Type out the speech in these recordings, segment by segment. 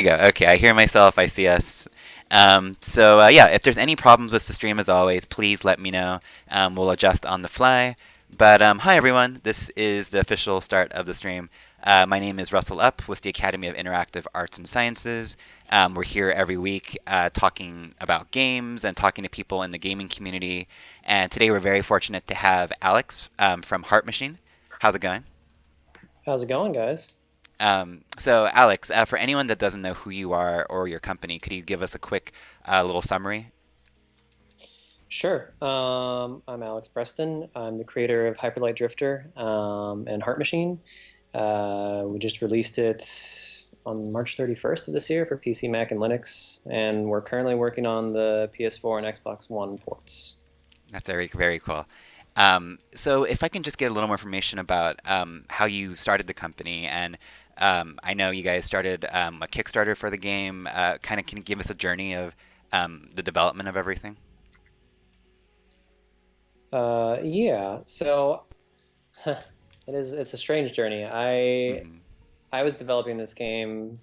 You go. Okay, I hear myself, I see us. Yeah, if there's any problems with the stream, as always, please let me know. We'll adjust on the fly. But hi, everyone. This is the official start of the stream. My name is Russell Up with the Academy of Interactive Arts and Sciences. We're here every week talking about games and talking to people in the gaming community. And today we're very fortunate to have Alex from Heart Machine. How's it going? How's it going, guys? Alex, for anyone that doesn't know who you are or your company, could you give us a quick little summary? Sure. I'm Alex Preston. I'm the creator of Hyperlight Drifter and Heart Machine. We just released it on March 31st of this year for PC, Mac, and Linux, and we're currently working on the PS4 and Xbox One ports. That's very, very cool. So, if I can just get a little more information about how you started the company, and I know you guys started a Kickstarter for the game. Kind of, can you give us a journey of the development of everything? Yeah, so it's a strange journey. Hmm. I was developing this game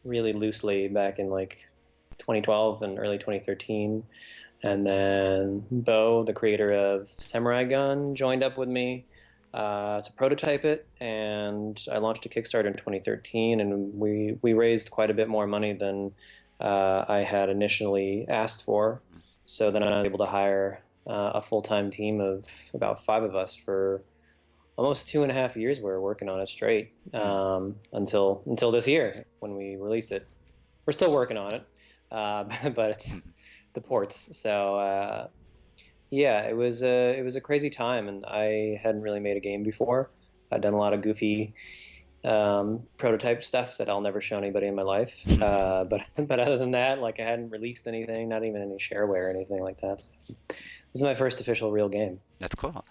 really loosely back in like 2012 and early 2013. And then Bo, the creator of Samurai Gun, joined up with me to prototype it. And I launched a Kickstarter in 2013, and we raised quite a bit more money than I had initially asked for. So then I was able to hire a full-time team of about five of us for almost 2.5 years. We were working on it straight until this year when we released it. We're still working on it, but it's the ports. So yeah, it was a crazy time, and I hadn't really made a game before. I'd done a lot of goofy prototype stuff that I'll never show anybody in my life. But other than that, like I hadn't released anything, not even any shareware or anything like that. So this is my first official real game. That's cool.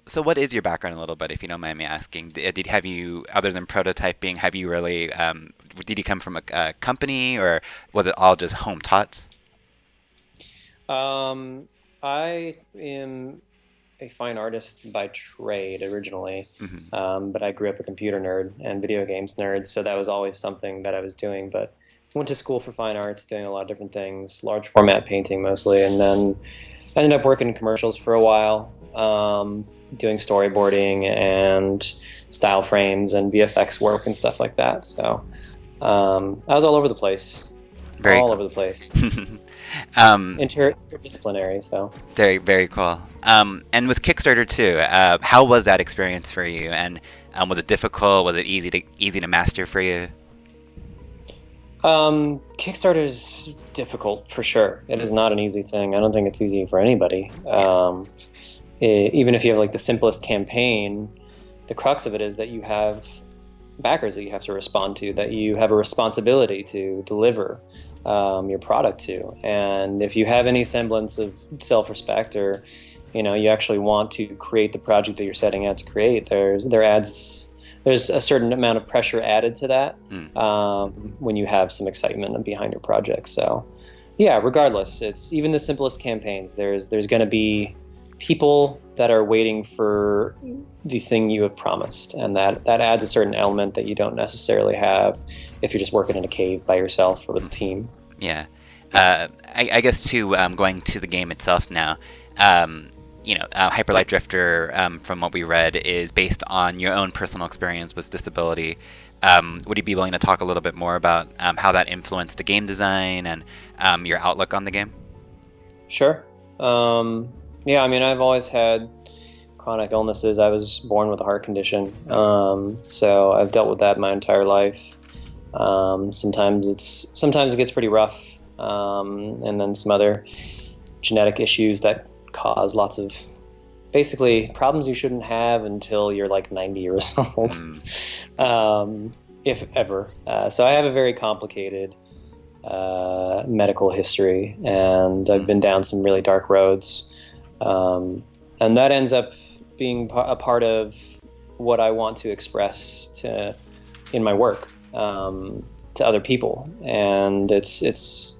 So, what is your background a little bit, if you don't mind me asking? Have you, other than prototyping, have you really, did you come from a company, or was it all just home taught? Um, I am a fine artist by trade originally, Hmm. but I grew up a computer nerd and video games nerd, so that was always something that I was doing. But went to school for fine arts, doing a lot of different things, large format painting mostly, and then I ended up working in commercials for a while, doing storyboarding and style frames and VFX work and stuff like that. So I was all over the place, Very all cool. over the place, Um, interdisciplinary. So. Very, very cool. And with Kickstarter too, how was that experience for you? And was it difficult? Was it easy to master for you? Kickstarter is difficult for sure. It is not an easy thing. I don't think it's easy for anybody. Yeah. Even if you have like the simplest campaign, the crux of it is that you have backers that you have to respond to, that you have a responsibility to deliver your product to. And if you have any semblance of self-respect, or you actually want to create the project that you're setting out to create, there's a certain amount of pressure added to that Mm. when you have some excitement behind your project. So yeah, regardless, it's even the simplest campaigns. There's going to be people that are waiting for the thing you have promised, and that adds a certain element that you don't necessarily have if you're just working in a cave by yourself or with a team. Yeah. I guess too, going to the game itself now, um, Hyper Light Drifter, from what we read, is based on your own personal experience with disability. Would you be willing to talk a little bit more about how that influenced the game design and your outlook on the game? Sure. Yeah, I mean, I've always had chronic illnesses. I was born with a heart condition, so I've dealt with that my entire life. Sometimes it gets pretty rough, and then some other genetic issues that cause lots of basically problems you shouldn't have until you're like 90 years old, Mm. if ever. So I have a very complicated medical history, and I've Mm. been down some really dark roads, um, and that ends up being a part of what I want to express in my work, to other people, and it's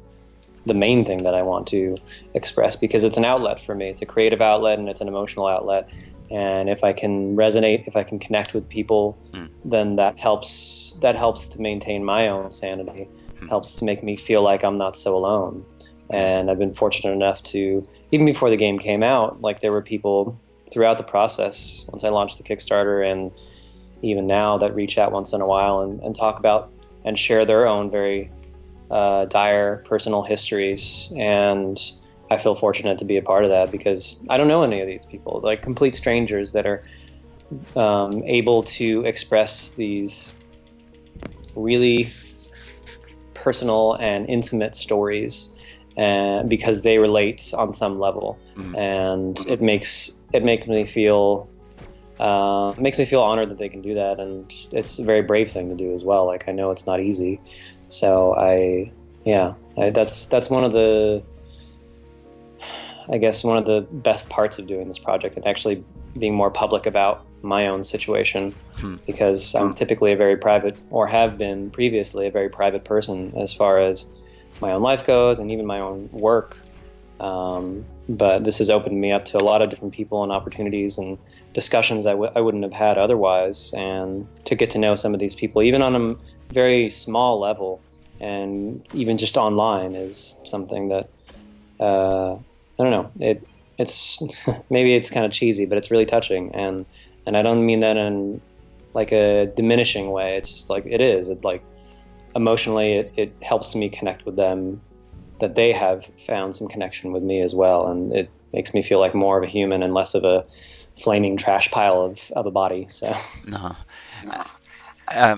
the main thing that I want to express because it's an outlet for me. It's a creative outlet and it's an emotional outlet, and if I can resonate, if I can connect with people, Mm. then that helps to maintain my own sanity, Mm. helps to make me feel like I'm not so alone. Mm. And I've been fortunate enough to, even before the game came out, like there were people throughout the process once I launched the Kickstarter, and even now, that reach out once in a while and talk about and share their own very dire personal histories. And I feel fortunate to be a part of that because I don't know any of these people, like complete strangers that are able to express these really personal and intimate stories, because they relate on some level, Mm. and it makes me feel honored that they can do that, and it's a very brave thing to do as well. Like I know it's not easy, so that's one of the, I guess, one of the best parts of doing this project, and actually being more public about my own situation, Mm. because I'm typically a very private, or have been previously a very private person as far as my own life goes and even my own work. But this has opened me up to a lot of different people and opportunities and discussions I wouldn't have had otherwise. And to get to know some of these people, even on a very small level, and even just online, is something that I don't know. It's maybe it's kind of cheesy, but it's really touching, and I don't mean that in like a diminishing way. It's just like it is. It like emotionally, it helps me connect with them, that they have found some connection with me as well, and it makes me feel like more of a human and less of a flaming trash pile of a body. So No.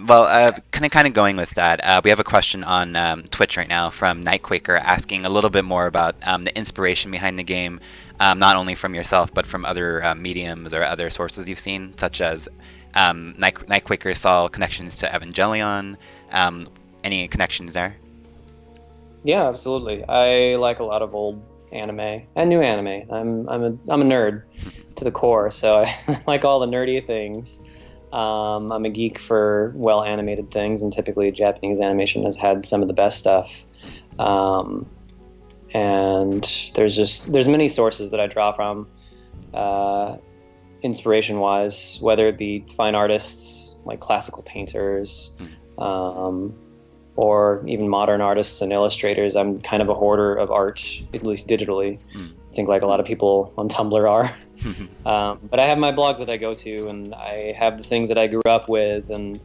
Well, kind of going with that, we have a question on Twitch right now from Nightquaker asking a little bit more about the inspiration behind the game, not only from yourself but from other mediums or other sources you've seen, such as Nightquaker saw connections to Evangelion. Um, any connections there? yeah, absolutely. I like a lot of old anime and new anime. I'm a nerd to the core, so I like all the nerdy things. I'm a geek for well animated things, and typically Japanese animation has had some of the best stuff. Um, and there's many sources that I draw from, uh, inspiration wise, whether it be fine artists like classical painters, Mm. um, or even modern artists and illustrators. I'm kind of a hoarder of art, at least digitally. Mm. I think like a lot of people on Tumblr are. But I have my blogs that I go to, and I have the things that I grew up with, and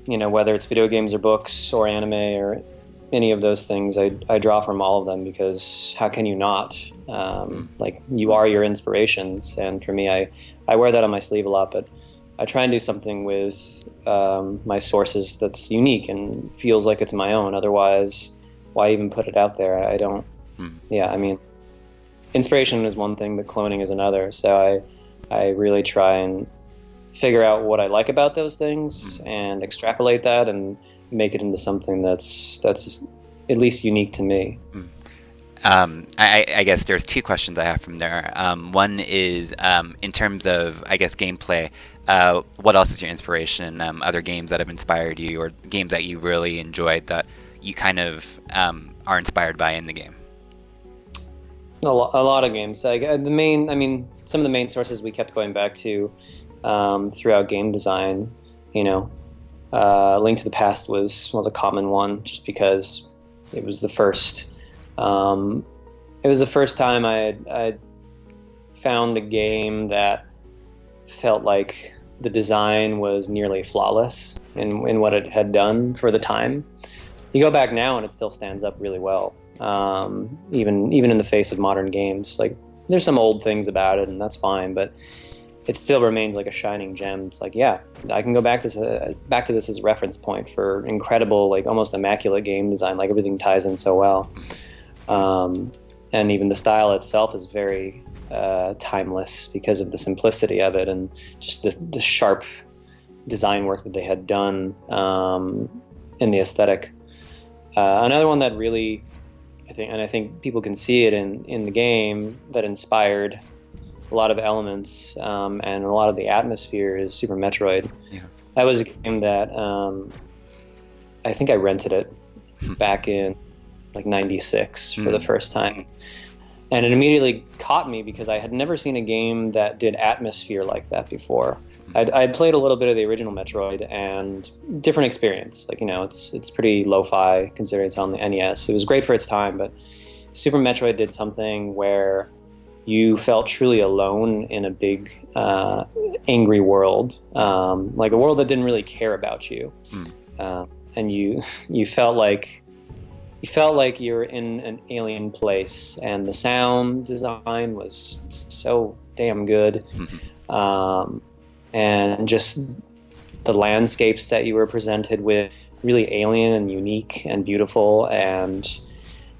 whether it's video games or books or anime or any of those things, I draw from all of them, because how can you not? Mm. Like, you are your inspirations, and for me, I wear that on my sleeve a lot, but I try and do something with my sources that's unique and feels like it's my own. Otherwise, why even put it out there? I don't. Mm. Yeah, I mean, inspiration is one thing, but cloning is another. So I really try and figure out what I like about those things and extrapolate that and make it into something that's at least unique to me. Mm. I guess there's two questions I have from there. One is in terms of, I guess, gameplay. What else is your inspiration? Other games that have inspired you, or games that you really enjoyed that you kind of are inspired by in the game? A lot of games. Like I mean, some of the main sources we kept going back to throughout game design. Link to the Past was a common one, just because it was the first. It was the first time I found a game that felt like the design was nearly flawless in what it had done for the time. You go back now and it still stands up really well, even in the face of modern games. Like, there's some old things about it, and that's fine, but it still remains like a shining gem. It's like, yeah, I can go back to this as a reference point for incredible, like almost immaculate game design. Like, everything ties in so well, and even the style itself is very timeless because of the simplicity of it and just the sharp design work that they had done in the aesthetic. Another one that really, I think people can see it in the game, that inspired a lot of elements and a lot of the atmosphere, is Super Metroid. Yeah. That was a game that I think I rented it back in like '96 for the first time. And it immediately caught me because I had never seen a game that did atmosphere like that before. I'd played a little bit of the original Metroid, and different experience. Like, it's pretty lo-fi considering it's on the NES. It was great for its time, but Super Metroid did something where you felt truly alone in a big, angry world, like a world that didn't really care about you, and you felt like you're in an alien place, and the sound design was so damn good, and just the landscapes that you were presented with really alien and unique and beautiful, and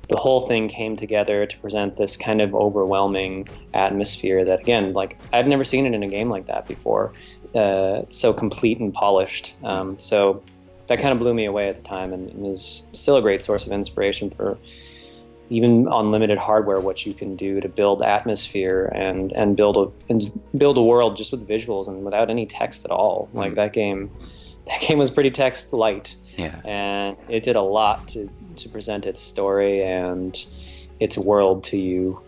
the whole thing came together to present this kind of overwhelming atmosphere that, again, like I've never seen it in a game like that before. It's so complete and polished. So that kind of blew me away at the time, and is still a great source of inspiration for even on limited hardware what you can do to build atmosphere and build a world just with visuals and without any text at all. Like that game was pretty text light. Yeah. And it did a lot to present its story and its world to you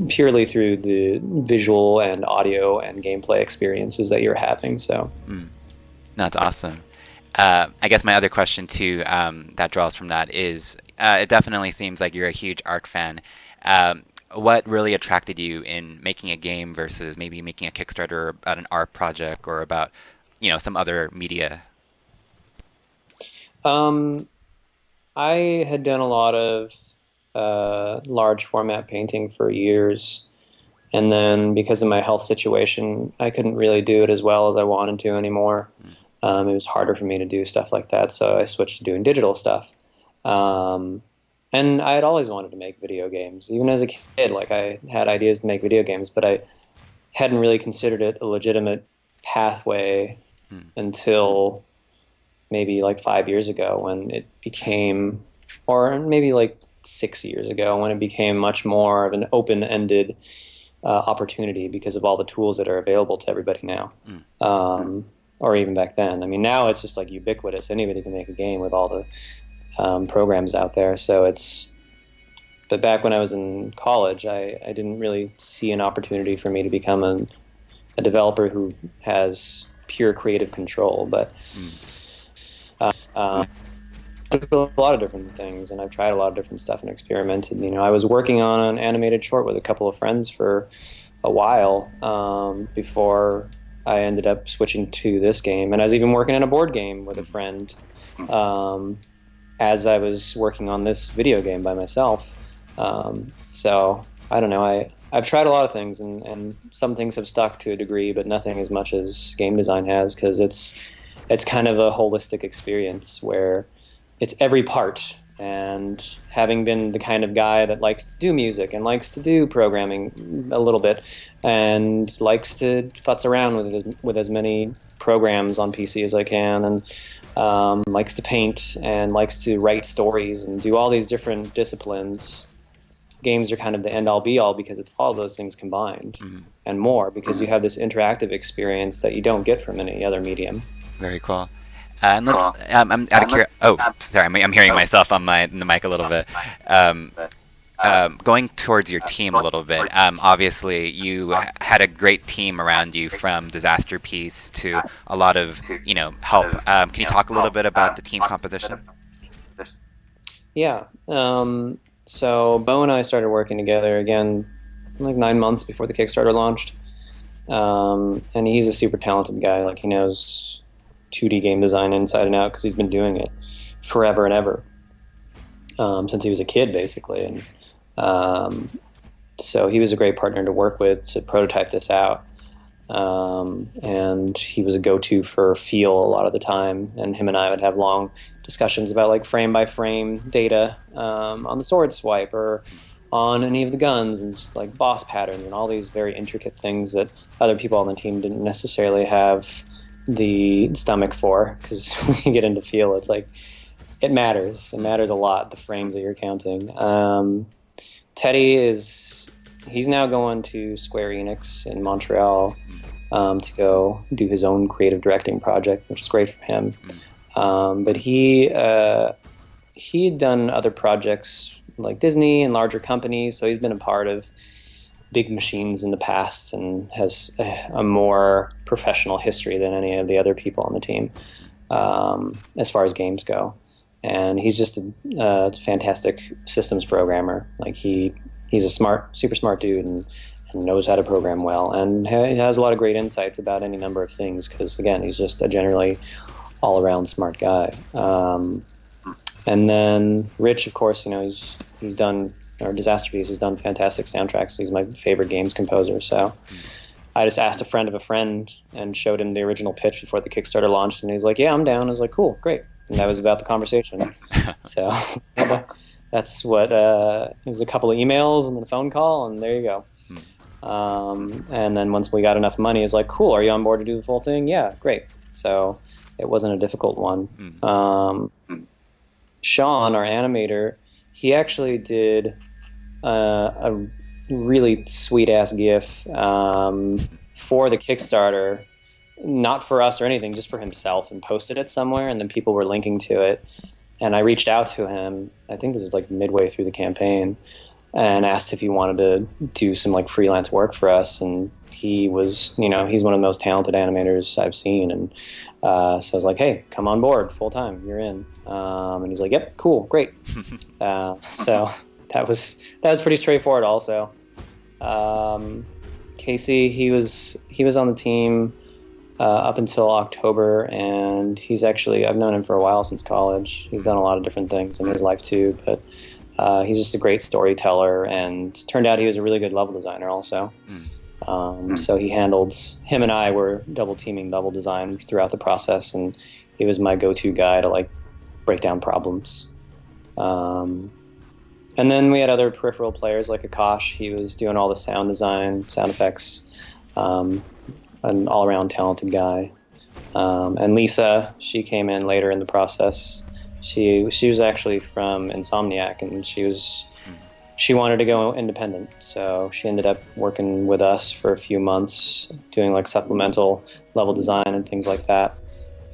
purely through the visual and audio and gameplay experiences that you're having. So That's awesome. I guess my other question too, that draws from that is, it definitely seems like you're a huge art fan. What really attracted you in making a game versus maybe making a Kickstarter about an art project or about, some other media? I had done a lot of large format painting for years, and then because of my health situation, I couldn't really do it as well as I wanted to anymore. It was harder for me to do stuff like that, so I switched to doing digital stuff. And I had always wanted to make video games, even as a kid. Like, I had ideas to make video games, but I hadn't really considered it a legitimate pathway until maybe like 5 years ago, when it became, or maybe like 6 years ago, when it became much more of an open-ended opportunity because of all the tools that are available to everybody now. Or even back then. I mean, now it's just like ubiquitous. Anybody can make a game with all the programs out there. But back when I was in college, I didn't really see an opportunity for me to become a developer who has pure creative control. But I did a lot of different things, and I've tried a lot of different stuff and experimented. I was working on an animated short with a couple of friends for a while before I ended up switching to this game, and I was even working on a board game with a friend as I was working on this video game by myself. So I don't know. I've tried a lot of things, and some things have stuck to a degree, but nothing as much as game design has, because it's kind of a holistic experience where it's every part. And having been the kind of guy that likes to do music and likes to do programming a little bit and likes to futz around with as many programs on PC as I can, and likes to paint and likes to write stories and do all these different disciplines, games are kind of the end-all be-all, because it's all those things combined and more, because you have this interactive experience that you don't get from any other medium. Very cool. And I'm out of curiosity. Oh, sorry, I'm hearing myself on the mic a little bit. Going towards your team a little bit. Obviously, you had a great team around you, from Disaster Piece to a lot of help. Can you talk a little bit about the team composition? Yeah. So Bo and I started working together again like 9 months before the Kickstarter launched. And he's a super talented guy. Like, he knows 2D game design inside and out, because he's been doing it forever and ever, since he was a kid, basically. And so he was a great partner to work with to prototype this out. And he was a go-to for feel a lot of the time, and him and I would have long discussions about like frame by frame data on the sword swipe or on any of the guns, and just like boss patterns and all these very intricate things that other people on the team didn't necessarily have the stomach for, because when you get into feel, it's like it matters a lot, the frames that you're counting. Teddy he's now going to Square Enix in Montreal to go do his own creative directing project, which is great for him. But he had done other projects like Disney and larger companies. So he's been a part of big machines in the past and has a more professional history than any of the other people on the team, as far as games go. And he's just a fantastic systems programmer. Like he's a super smart dude, and knows how to program well, and he has a lot of great insights about any number of things. Because again, he's just a generally all around smart guy. And then Rich, of course, he's done, or Disaster Piece has done fantastic soundtracks. He's my favorite games composer. So I just asked a friend of a friend and showed him the original pitch before the Kickstarter launched, and he's like, "Yeah, I'm down." I was like, "Cool, great." And that was about the conversation. So that's what it was. A couple of emails and then a phone call, and there you go. And then once we got enough money, it's like, "Cool, are you on board to do the full thing?" Yeah, great. So it wasn't a difficult one. Sean, our animator, he actually did a really sweet ass GIF for the Kickstarter, not for us or anything, just for himself, and posted it somewhere, and then people were linking to it. And I reached out to him, I think this is like midway through the campaign, and asked if he wanted to do some like freelance work for us. And he was, he's one of the most talented animators I've seen. And so I was like, "Hey, come on board full time, you're in." And he's like, "Yep, cool, great." So that was pretty straightforward. Also, Casey, he was on the team up until October, and I've known him for a while, since college. He's done a lot of different things in his life too, but he's just a great storyteller, and turned out he was a really good level designer also. So him and I were double teaming level design throughout the process, and he was my go-to guy to like break down problems. And then we had other peripheral players like Akash. He was doing all the sound design, sound effects, an all-around talented guy. And Lisa, she came in later in the process. She was actually from Insomniac, and she wanted to go independent, so she ended up working with us for a few months, doing like supplemental level design and things like that.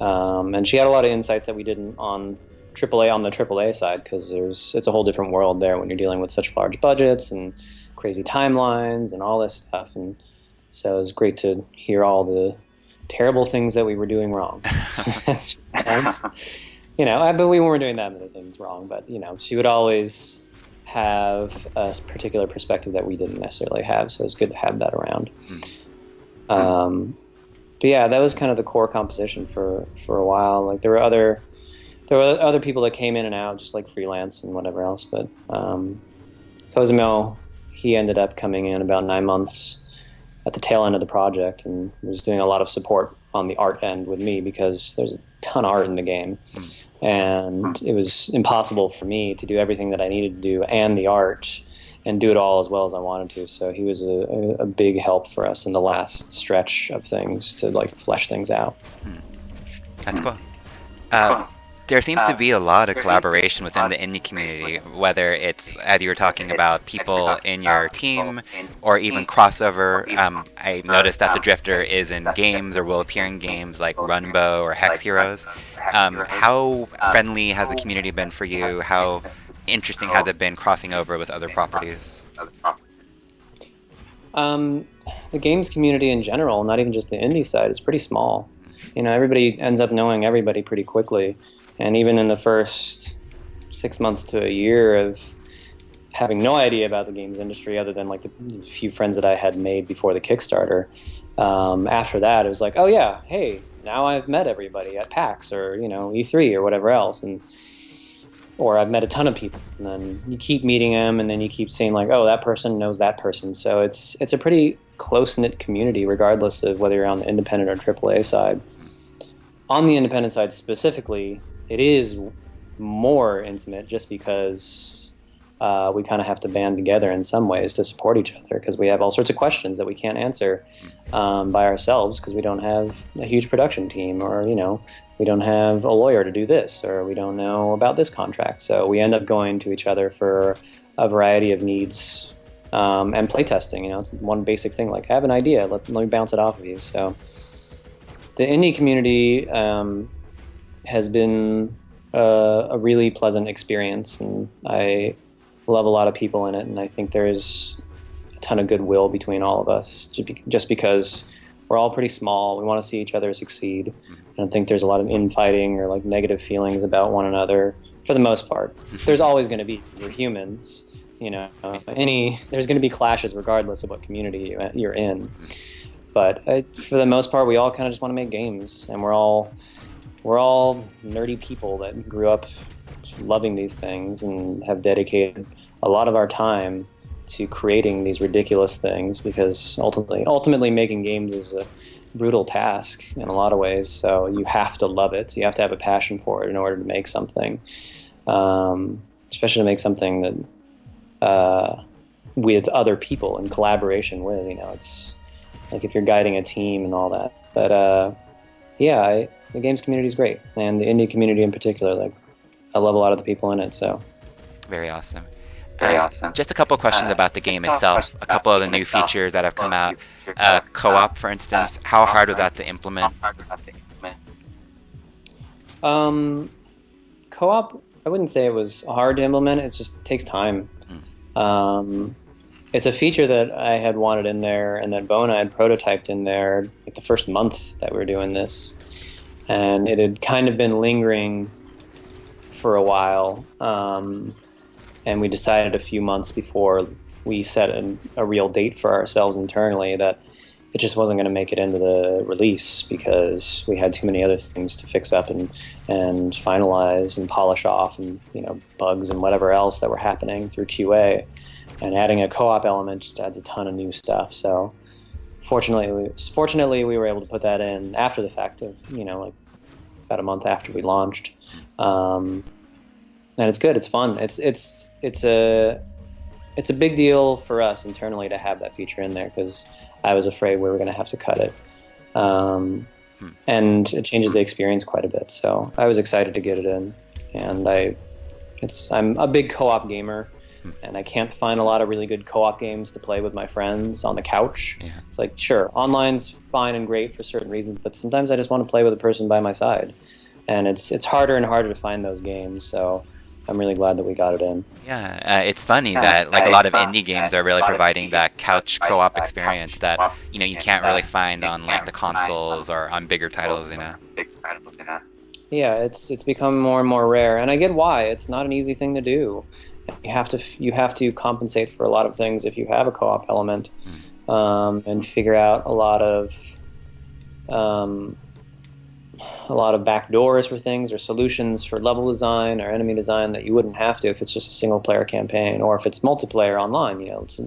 And she had a lot of insights that we didn't on the AAA side, because it's a whole different world there when you're dealing with such large budgets and crazy timelines and all this stuff. And so it was great to hear all the terrible things that we were doing wrong. But we weren't doing that many things wrong. But she would always have a particular perspective that we didn't necessarily have, so it's good to have that around. But yeah, that was kind of the core composition for a while. Like there were other people that came in and out, just like freelance and whatever else. But Cosimo, he ended up coming in about 9 months at the tail end of the project, and was doing a lot of support on the art end with me, because there's a ton of art in the game. And it was impossible for me to do everything that I needed to do and the art and do it all as well as I wanted to. So he was a big help for us in the last stretch of things to like flesh things out. That's cool. There seems to be a lot of collaboration within the indie community, whether it's, as you were talking about, people in your team, or even crossover. I noticed that the Drifter is in games, or will appear in games like Runbow or Hex Heroes. How friendly has the community been for you? How interesting has it been crossing over with other properties? The games community in general, not even just the indie side, is pretty small. Everybody ends up knowing everybody pretty quickly. And even in the first 6 months to a year of having no idea about the games industry, other than like the few friends that I had made before the Kickstarter, after that it was like, oh yeah, hey, now I've met everybody at PAX or E3 or whatever else, or I've met a ton of people, and then you keep meeting them, and then you keep seeing like, oh, that person knows that person. So it's a pretty close-knit community, regardless of whether you're on the independent or AAA side. On the independent side specifically, it is more intimate, just because we kind of have to band together in some ways to support each other, because we have all sorts of questions that we can't answer by ourselves, because we don't have a huge production team, or we don't have a lawyer to do this, or we don't know about this contract. So we end up going to each other for a variety of needs, and playtesting. It's one basic thing, like, I have an idea, let me bounce it off of you. So the indie community has been a really pleasant experience, and I love a lot of people in it, and I think there's a ton of goodwill between all of us, just because we're all pretty small. We want to see each other succeed. I don't think there's a lot of infighting or like negative feelings about one another for the most part. There's always going to be. We're humans, you know. There's going to be clashes regardless of what community you're in. But for the most part, we all kind of just want to make games, and we're all nerdy people that grew up loving these things and have dedicated a lot of our time to creating these ridiculous things, because ultimately making games is a brutal task in a lot of ways. So you have to love it. You have to have a passion for it in order to make something, especially to make something that with other people in collaboration with. It's like if you're guiding a team and all that. But yeah, the games community is great, and the indie community in particular. Like, I love a lot of the people in it. So very awesome. Just a couple of questions about the game itself. A couple of the new features that have come out. Co-op, for instance. How hard was that to implement? Co-op, I wouldn't say it was hard to implement. It just takes time. It's a feature that I had wanted in there, and that Bo and I had prototyped in there like the first month that we were doing this, and it had kind of been lingering for a while. And we decided a few months before we set a real date for ourselves internally that it just wasn't going to make it into the release, because we had too many other things to fix up and finalize and polish off, and bugs and whatever else that were happening through QA. And adding a co-op element just adds a ton of new stuff. So fortunately we were able to put that in after the fact of like about a month after we launched. And it's good. It's fun. It's a big deal for us internally to have that feature in there, because I was afraid we were going to have to cut it, and it changes the experience quite a bit. So I was excited to get it in, and I'm a big co-op gamer, and I can't find a lot of really good co-op games to play with my friends on the couch. Yeah. It's like, sure, online's fine and great for certain reasons, but sometimes I just want to play with a person by my side, and it's harder and harder to find those games. So I'm really glad that we got it in. Yeah, it's funny that like a lot of indie games are really providing that couch co-op experience that you can't really find on like the consoles or on bigger titles. Yeah, it's become more and more rare, and I get why. It's not an easy thing to do. You have to compensate for a lot of things if you have a co-op element, and figure out a lot of back doors for things, or solutions for level design or enemy design that you wouldn't have to if it's just a single player campaign, or if it's multiplayer online. It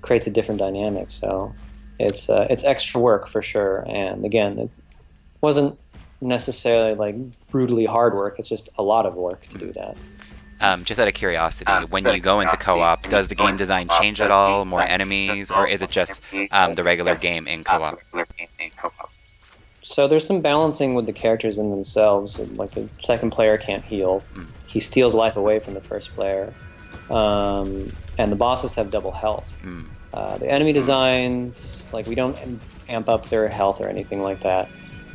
creates a different dynamic. So it's extra work for sure. And again, it wasn't necessarily like brutally hard work. It's just a lot of work to do that. Just out of curiosity, when you go into co-op, does the game design change at all? More enemies, or is it just the regular game in co-op? So there's some balancing with the characters in themselves. Like, the second player can't heal. He steals life away from the first player. And the bosses have double health. The enemy designs, like, we don't amp up their health or anything like that.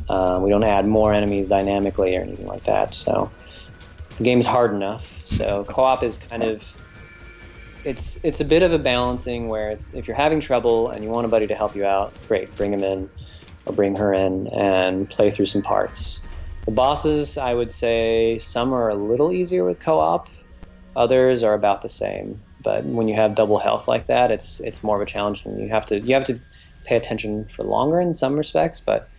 We don't add more enemies dynamically or anything like that. So the game's hard enough. So co-op is kind of... It's a bit of a balancing where if you're having trouble and you want a buddy to help you out, great, bring him in. Or bring her in and play through some parts. The bosses, I would say some are a little easier with co-op. Others are about the same. But when you have double health like that, it's more of a challenge, and you have to pay attention for longer in some respects. But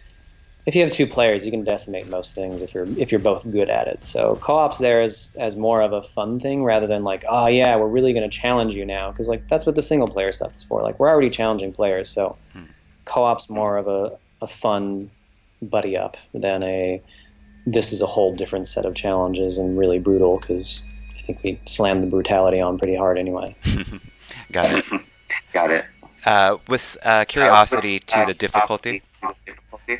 if you have two players, you can decimate most things if you're both good at it. So co-op's there as more of a fun thing rather than like, oh yeah, we're really going to challenge you now, because like that's what the single player stuff is for. Like, we're already challenging players, so co-op's more of a fun buddy up than this is a whole different set of challenges and really brutal, because I think we slammed the brutality on pretty hard anyway. Got it. With curiosity to the difficulty,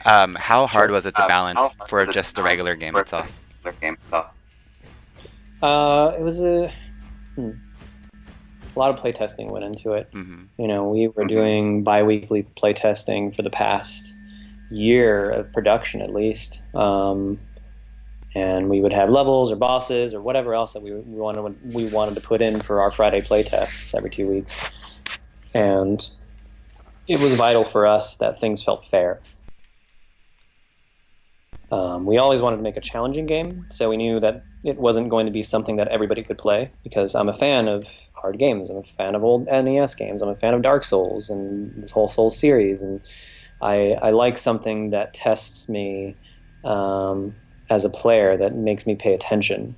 how hard was it to balance for just the regular game itself? It was a lot of playtesting went into it. We were doing bi-weekly playtesting for the past year of production at least. and we would have levels or bosses or whatever else that we wanted to put in for our Friday playtests every 2 weeks. And it was vital for us that things felt fair. We always wanted to make a challenging game, so we knew that it wasn't going to be something that everybody could play, because I'm a fan of hard games. I'm a fan of old NES games. I'm a fan of Dark Souls and this whole Souls series, and I like something that tests me as a player, that makes me pay attention,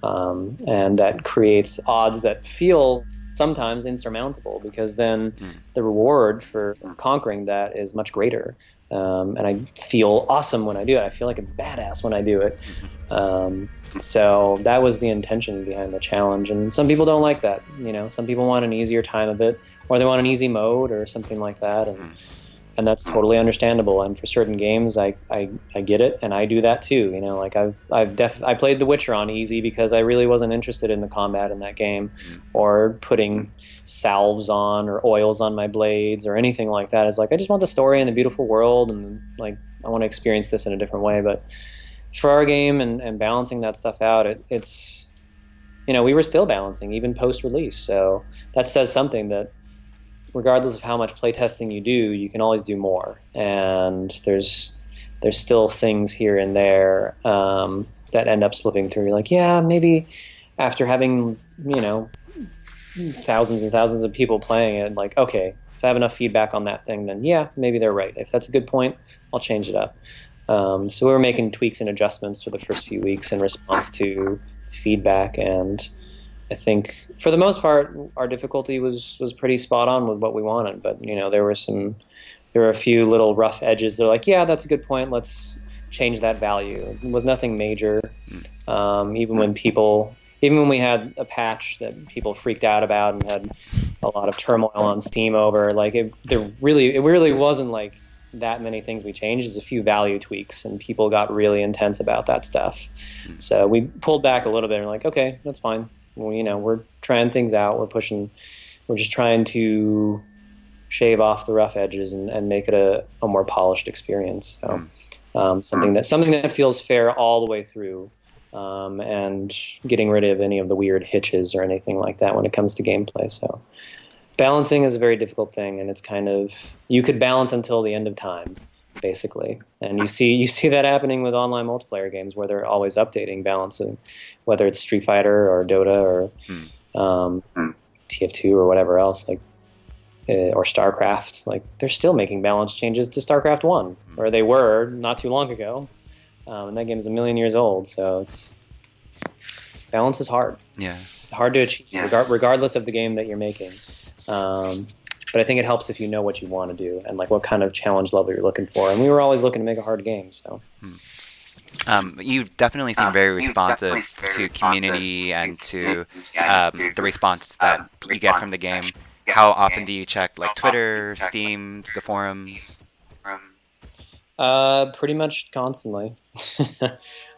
and that creates odds that feel sometimes insurmountable, because then the reward for conquering that is much greater. And I feel awesome when I do it. I feel like a badass when I do it. So that was the intention behind the challenge. And some people don't like that. Some people want an easier time of it, or they want an easy mode or something like that. And that's totally understandable. And for certain games, I get it, and I do that too. Like I played The Witcher on easy because I really wasn't interested in the combat in that game, or putting salves on or oils on my blades or anything like that. It's like, I just want the story and the beautiful world, and like I want to experience this in a different way. But for our game and balancing that stuff out, it's we were still balancing even post-release. So that says something, that regardless of how much playtesting you do, you can always do more. And there's still things here and there that end up slipping through. You're like, yeah, maybe after having thousands and thousands of people playing it, like, okay, if I have enough feedback on that thing, then yeah, maybe they're right. If that's a good point, I'll change it up. So we were making tweaks and adjustments for the first few weeks in response to feedback, and I think for the most part, our difficulty was pretty spot on with what we wanted. But there were a few little rough edges. They're like, yeah, that's a good point. Let's change that value. It was nothing major. Even when we had a patch that people freaked out about and had a lot of turmoil on Steam over, like it really wasn't like that many things we changed. There's a few value tweaks, and people got really intense about that stuff. So we pulled back a little bit and like, okay, that's fine. Well, we're trying things out. We're just trying to shave off the rough edges and make it a more polished experience. So something that feels fair all the way through, and getting rid of any of the weird hitches or anything like that when it comes to gameplay. So balancing is a very difficult thing, and it's kind of, you could balance until the end of time, basically. And you see that happening with online multiplayer games, where they're always updating balancing, whether it's Street Fighter or Dota or TF2 or whatever else, like or StarCraft. Like, they're still making balance changes to StarCraft 1, or they were not too long ago. And that game is a million years old, so balance is hard. Yeah. Hard to achieve, regardless of the game that you're making. But I think it helps if you know what you want to do and like what kind of challenge level you're looking for. And we were always looking to make a hard game. So you definitely seem very responsive to community and to the response that you get from the game. How often do you check like Twitter, Steam, the forums? Pretty much constantly.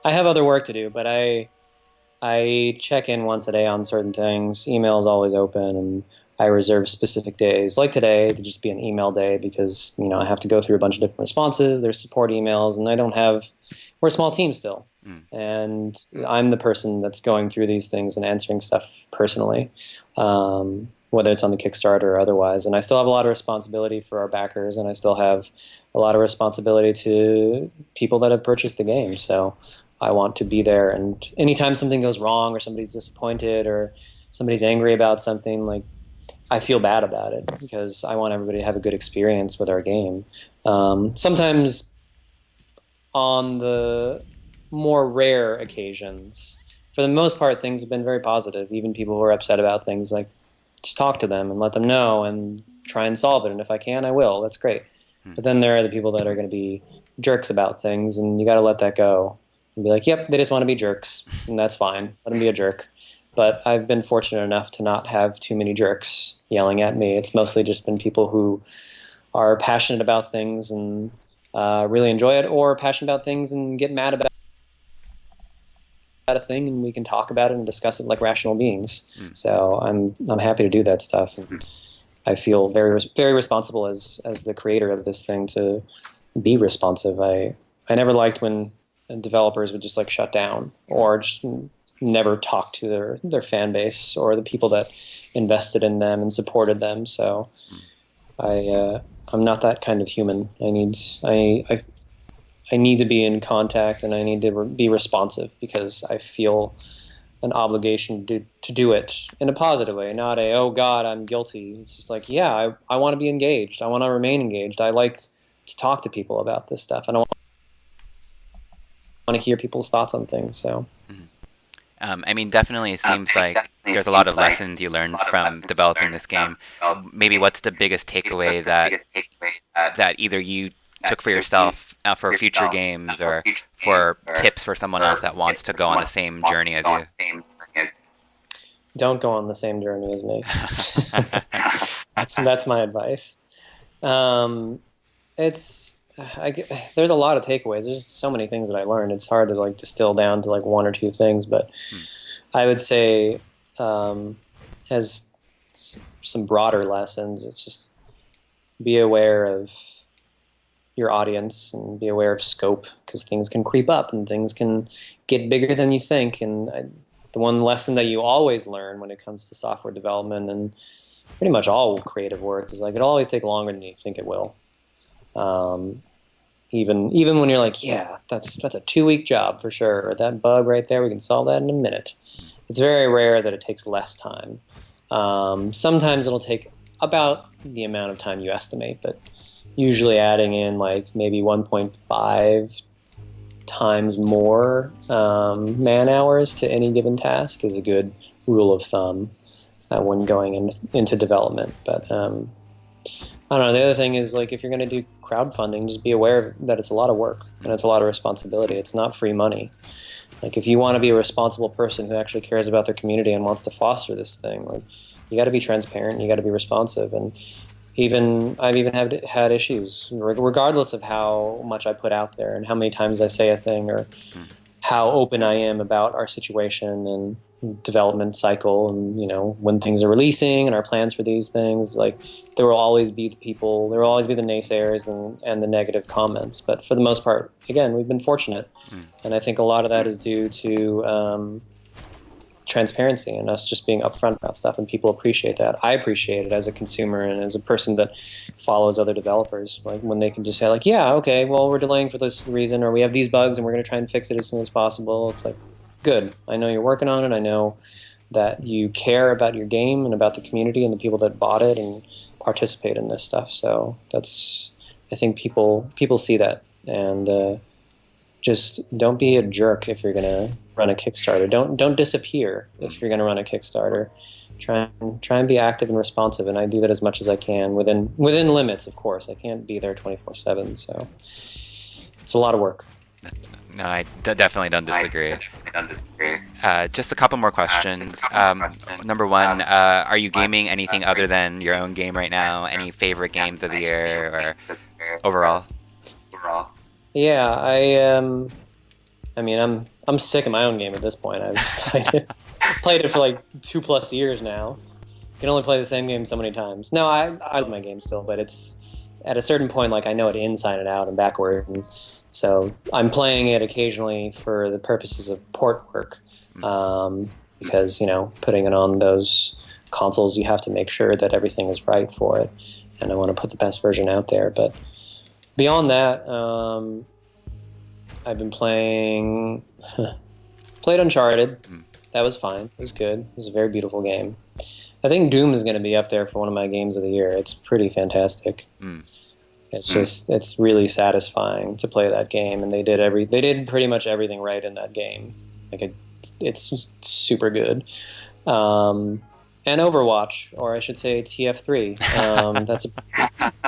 I have other work to do, but I check in once a day on certain things. Email is always open, and I reserve specific days, like today, to just be an email day, because I have to go through a bunch of different responses. There's support emails, and we're a small team still, and I'm the person that's going through these things and answering stuff personally, whether it's on the Kickstarter or otherwise. And I still have a lot of responsibility for our backers, and I still have a lot of responsibility to people that have purchased the game. So I want to be there, and anytime something goes wrong or somebody's disappointed or somebody's angry about something, like, I feel bad about it, because I want everybody to have a good experience with our game. Sometimes on the more rare occasions, for the most part, things have been very positive. Even people who are upset about things, like, just talk to them and let them know and try and solve it. And if I can, I will. That's great. But then there are the people that are going to be jerks about things, and you got to let that go and be like, yep, they just want to be jerks, and that's fine. Let them be a jerk. But I've been fortunate enough to not have too many jerks yelling at me. It's mostly just been people who are passionate about things and really enjoy it, or passionate about things and get mad about a thing, and we can talk about it and discuss it like rational beings. So I'm happy to do that stuff. And I feel very, very responsible as the creator of this thing to be responsive. I never liked when developers would just like shut down or just never talk to their fan base or the people that invested in them and supported them. So I'm not that kind of human. I need to be in contact, and I need to be responsive because I feel an obligation to do it in a positive way, not a, oh God, I'm guilty. It's just like, yeah, I want to be engaged. I want to remain engaged. I like to talk to people about this stuff, and I want to hear people's thoughts on things. So, I mean, definitely it seems like there's a lot of lessons you learned from developing this game. Maybe what's the biggest takeaway that either you took for yourself for future games or for tips for someone else that wants to go on the same journey as you? don't go on the same journey as me. That's my advice. Um, it's there's a lot of takeaways. There's so many things that I learned. It's hard to like distill down to like one or two things, but I would say as some broader lessons, it's just be aware of your audience and be aware of scope because things can creep up and things can get bigger than you think. And the one lesson that you always learn when it comes to software development and pretty much all creative work is like it'll always take longer than you think it will. Even when you're like, yeah, that's a 2-week job for sure, or that bug right there, we can solve that in a minute. It's very rare that it takes less time. Sometimes it'll take about the amount of time you estimate, but usually adding in like maybe 1.5 times more man hours to any given task is a good rule of thumb when going into development. But I don't know. The other thing is like if you're going to do crowdfunding, just be aware that it's a lot of work and it's a lot of responsibility. It's not free money. Like if you want to be a responsible person who actually cares about their community and wants to foster this thing, like you got to be transparent, you got to be responsive, and I've even had issues regardless of how much I put out there and how many times I say a thing or how open I am about our situation and development cycle and when things are releasing and our plans for these things. Like there will always be the naysayers and the negative comments, but for the most part, again, we've been fortunate, and I think a lot of that is due to transparency and us just being upfront about stuff, and people appreciate that. I appreciate it as a consumer and as a person that follows other developers, like when they can just say like, yeah, okay, well, we're delaying for this reason, or we have these bugs and we're going to try and fix it as soon as possible. It's like, good, I know you're working on it, I know that you care about your game and about the community and the people that bought it and participate in this stuff. So that's, I think people see that, and just don't be a jerk if you're going to run a Kickstarter. Don't disappear if you're going to run a Kickstarter. Try and be active and responsive, and I do that as much as I can within limits, of course. I can't be there 24/7, so it's a lot of work. No, I definitely don't disagree. Just a couple more questions. Number one, are you gaming anything other than your own game right now? Any favorite games of the year or overall? Yeah, I mean, I'm sick of my own game at this point. I've played it for like 2+ years now. Can only play the same game so many times. No, I love my game still, but it's at a certain point, like I know it inside and out and backward, and so I'm playing it occasionally for the purposes of port work, because putting it on those consoles, you have to make sure that everything is right for it, and I want to put the best version out there. But beyond that, I've been played Uncharted. That was fine. It was good. It was a very beautiful game. I think Doom is going to be up there for one of my games of the year. It's pretty fantastic. It's really satisfying to play that game, and they did pretty much everything right in that game. Like it's just super good. And Overwatch, or I should say TF3. That's a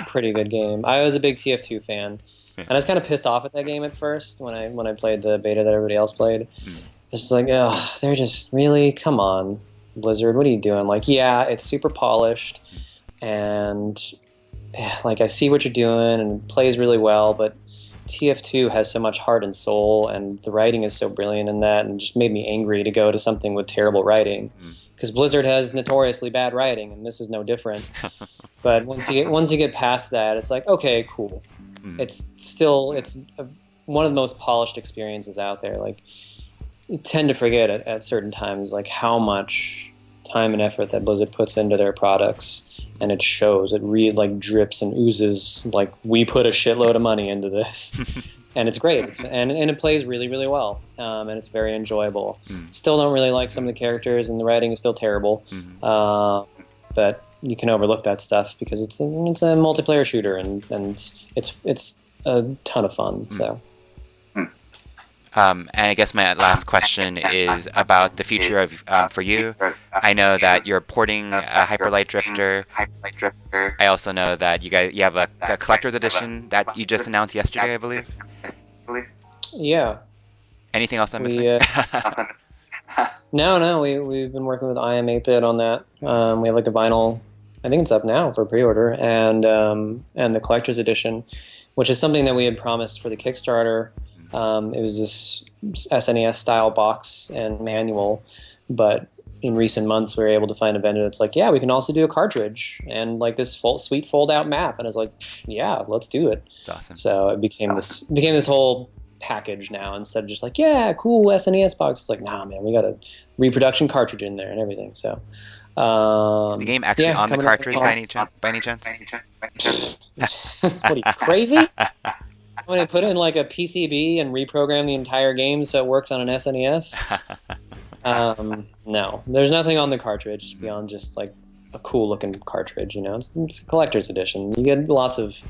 pretty good game. I was a big TF2 fan, and I was kind of pissed off at that game at first when I played the beta that everybody else played. It's just like, oh, they're just really, come on, Blizzard, what are you doing? Like, yeah, it's super polished, and like I see what you're doing, and it plays really well, but TF2 has so much heart and soul, and the writing is so brilliant in that, and it just made me angry to go to something with terrible writing, because Blizzard has notoriously bad writing, and this is no different. But once you get past that, it's like, okay, cool. It's one of the most polished experiences out there. Like, you tend to forget at certain times like how much time and effort that Blizzard puts into their products, and it shows. It really like drips and oozes. Like, we put a shitload of money into this, and it's great. And it plays really, really well, and it's very enjoyable. Still don't really like some of the characters, and the writing is still terrible. But you can overlook that stuff because it's a multiplayer shooter, and it's a ton of fun. So. And I guess my last question is about the future of for you. I know that you're porting Hyperlight Drifter. I also know that you have a collector's edition that you just announced yesterday, I believe. Yeah. Anything else I'm missing? No. We've been working with IM 8-bit on that. We have like a vinyl. I think it's up now for pre-order, and the collector's edition, which is something that we had promised for the Kickstarter. It was this SNES style box and manual, but in recent months we were able to find a vendor that's like, yeah, we can also do a cartridge and like this sweet fold out map, and I was like, yeah, let's do it. That's awesome. So it became this whole package now, instead of just like, yeah, cool SNES box. It's like, nah, man, we got a reproduction cartridge in there and everything. So the game actually on the cartridge by any chance? What are you, crazy? I'm going to put in like a PCB and reprogram the entire game so it works on an SNES? No, there's nothing on the cartridge beyond just like a cool looking cartridge. You know, it's a collector's edition. You get lots of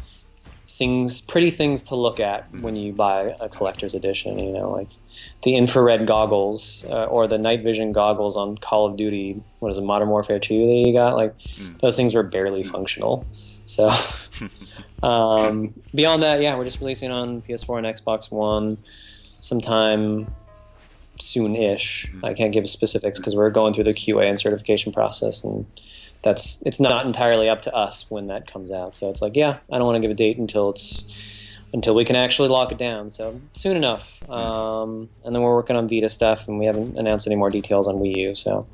pretty things to look at when you buy a collector's edition. You know, like the infrared goggles or the night vision goggles on Call of Duty. What is it, Modern Warfare 2 that you got? Like those things were barely functional. So beyond that, yeah, we're just releasing on PS4 and Xbox One sometime soon-ish. I can't give specifics because we're going through the QA and certification process, and it's not entirely up to us when that comes out. So it's like, yeah, I don't want to give a date until we can actually lock it down. So soon enough. And then we're working on Vita stuff, and we haven't announced any more details on Wii U. So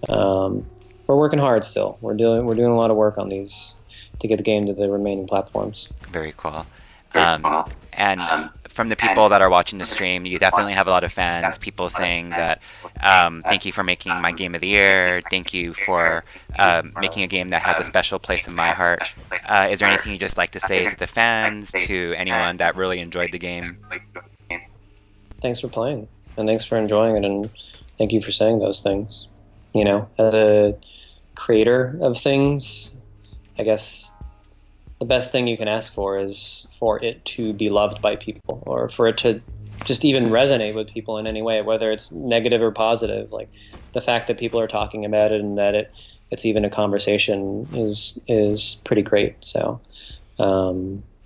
we're working hard still. We're doing a lot of work on these to get the game to the remaining platforms. Very cool. And from the people that are watching the stream, you definitely have a lot of fans, people saying that thank you for making my game of the year, thank you for making a game that has a special place in my heart. Is there anything you'd just like to say to the fans, to anyone that really enjoyed the game? Thanks for playing, and thanks for enjoying it, and thank you for saying those things. You know, as a creator of things, I guess the best thing you can ask for is for it to be loved by people, or for it to just even resonate with people in any way, whether it's negative or positive. Like, the fact that people are talking about it and that it's even a conversation is pretty great. So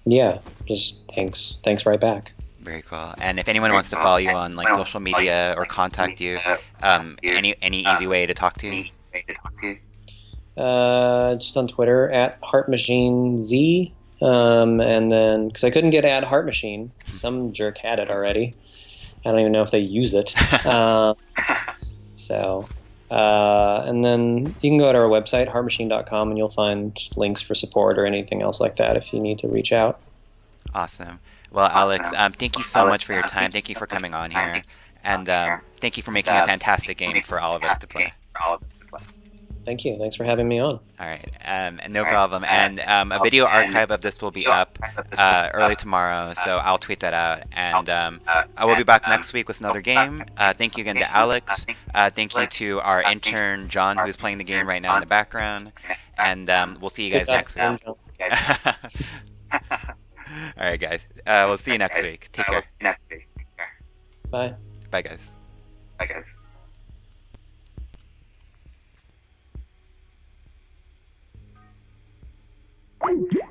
yeah, just thanks right back. Very cool. And if anyone wants to follow you on like social media or contact you, any easy way to talk to you? Just on Twitter at HeartMachineZ, and then because I couldn't get at HeartMachine, some jerk had it already. I don't even know if they use it. And then you can go to our website, heartmachine.com, and you'll find links for support or anything else like that if you need to reach out. Awesome. Well, Alex, thank you so much for your time. Thank you for coming on here, and thank you for making a fantastic game for all of us to play. Thank you. Thanks for having me on. All right, no problem. And a video archive of this will be up early tomorrow, so I'll tweet that out. And I will be back next week with another game. Thank you again to Alex. Thank you to our intern, John, who's playing the game right now in the background. And we'll see you guys next week. All right, guys. We'll see you next week. Take care. Bye. Bye, guys. Thank you.